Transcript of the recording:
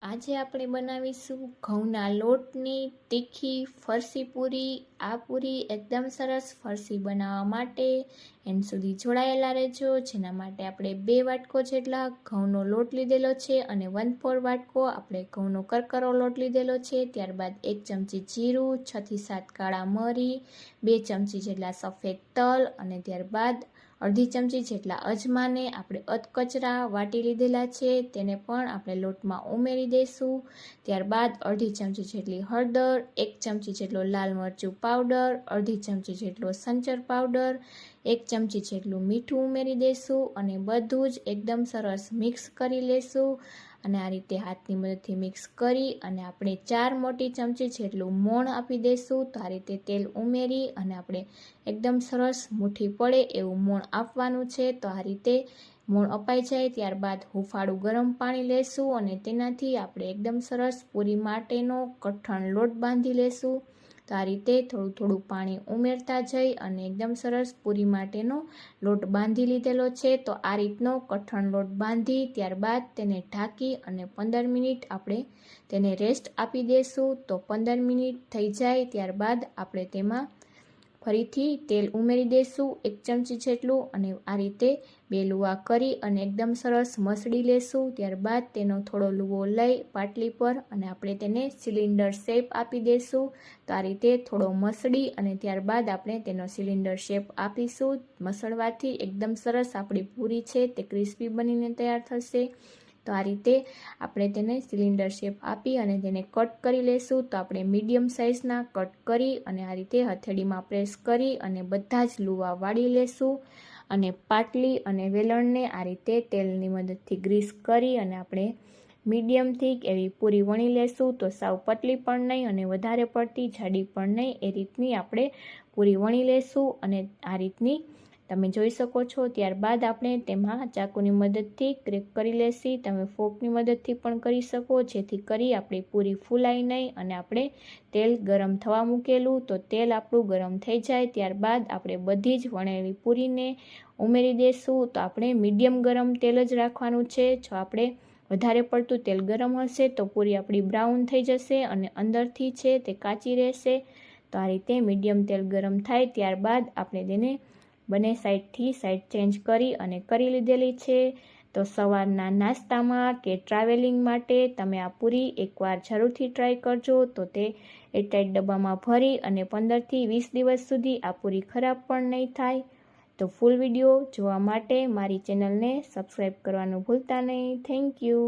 આજે આપણે બનાવીશું ઘઉંના લોટની તીખી ફરસી પૂરી। આ પૂરી એકદમ સરસ ફરસી બનાવવા માટે એન્ડ સુધી જોડાયેલા રહેજો। જેના માટે આપણે 2 વાટકો જેટલા ઘઉંનો લોટ લીધેલો છે અને 1/4 વાટકો આપણે ઘઉંનો કરકરો લોટ લીધેલો છે। ત્યારબાદ 1 ચમચી જીરું, 6 થી 7 કાળા મરી, 2 ચમચી જેટલા સફેદ તલ અને ત્યારબાદ અડધી ચમચી જેટલા અજમાને આપણે અધકચરા વાટી લીધેલા છે, તેને પણ આપણે લોટમાં ઉમેરી દઈશું। ત્યારબાદ અડધી ચમચી જેટલી હળદર, 1 ચમચી જેટલો લાલ મરચું પાવડર, અડધી ચમચી જેટલો સંચર પાવડર, 1 ચમચી જેટલું મીઠું ઉમેરી દઈશું અને બધું જ એકદમ સરસ મિક્સ કરી લેશું। અને આ રીતે હાથની મદદથી મિક્સ કરી અને આપણે 4 મોટી ચમચી જેટલું મોણ આપી દઈશું। તો આ રીતે તેલ ઉમેરી અને આપણે એકદમ સરસ મુઠ્ઠી પડે એવું મોણ આપવાનું છે। તો આ રીતે મોણ અપાઈ જાય ત્યારબાદ હુંફાળું ગરમ પાણી લેશું અને તેનાથી આપણે એકદમ સરસ પૂરી માટેનો કઠણ લોટ બાંધી લેશું। તો આ રીતે થોડું થોડું પાણી ઉમેરતા જઈ અને એકદમ સરસ પૂરી માટેનો લોટ બાંધી લીધેલો છે। તો આ રીતનો કઠણ લોટ બાંધી ત્યારબાદ તેને ઢાંકી અને 15 મિનિટ આપણે તેને રેસ્ટ આપી દઈશું। તો 15 મિનિટ થઈ જાય ત્યારબાદ આપણે તેમાં ફરીથી તેલ ઉમેરી દઈશું 1 ચમચી જેટલું અને આ રીતે 2 લુવા કરી અને એકદમ સરસ મસળી લેશું। ત્યારબાદ તેનો થોડો લુવો લઈ પાટલી પર અને આપણે તેને સિલિન્ડર શેપ આપી દઈશું। તો આ રીતે થોડો મસળી અને ત્યારબાદ આપણે તેનો સિલિન્ડર શેપ આપીશું। મસળવાથી એકદમ સરસ આપણી પૂરી છે તે ક્રિસ્પી બનીને તૈયાર થશે। તો આ રીતે આપણે તેને સિલિન્ડર શેપ આપી અને તેને કટ કરી લેશું। તો આપણે મીડિયમ સાઇઝના કટ કરી અને આ રીતે હથેળીમાં પ્રેસ કરી અને બધા જ લુવા વાળી લેશું અને પાટલી અને વેલણને આ રીતે તેલની મદદથી ગ્રીસ કરી અને આપણે મીડિયમ થીક એવી પૂરી વણી લેશું। તો સાવ પતલી પણ નહીં અને વધારે પડતી જાડી પણ નહીં, એ રીતની આપણે પૂરી વણી લેશું અને આ રીતની તમે જોઈ શકો છો। ત્યારબાદ આપણે તેમાં ચાકુની મદદથી ક્રેક કરી લેશી। તમે ફોર્કની મદદથી પણ કરી શકો, જેથી કરી આપણી પૂરી ફૂલાય નહીં અને આપણે તેલ ગરમ થવા મૂકેલું। તો તેલ આપણું ગરમ થઈ જાય ત્યારબાદ આપણે બધી જ વણેલી પૂરીને ઉમેરી દઈશું। તો આપણે મીડિયમ ગરમ તેલ જ રાખવાનું છે। જો આપણે વધારે પડતું તેલ ગરમ હશે તો પૂરી આપણી બ્રાઉન થઈ જશે અને અંદરથી છે તે કાચી રહેશે। તો આ રીતે મીડિયમ તેલ ગરમ થાય ત્યારબાદ આપણે તેને બંને સાઈડથી સાઈડ ચેન્જ કરી અને કરી લીધેલી છે। તો સવારના નાસ્તામાં કે ટ્રાવેલિંગ માટે તમે આ પૂરી એકવાર જરૂરથી ટ્રાય કરજો। તો તે એરટાઈટ ડબ્બામાં ભરી અને 15 થી 20 દિવસ સુધી આ પૂરી ખરાબ પણ નહીં થાય। તો ફૂલ વિડીયો જોવા માટે મારી ચેનલને સબસ્ક્રાઈબ કરવાનું ભૂલતા નહીં। Thank you.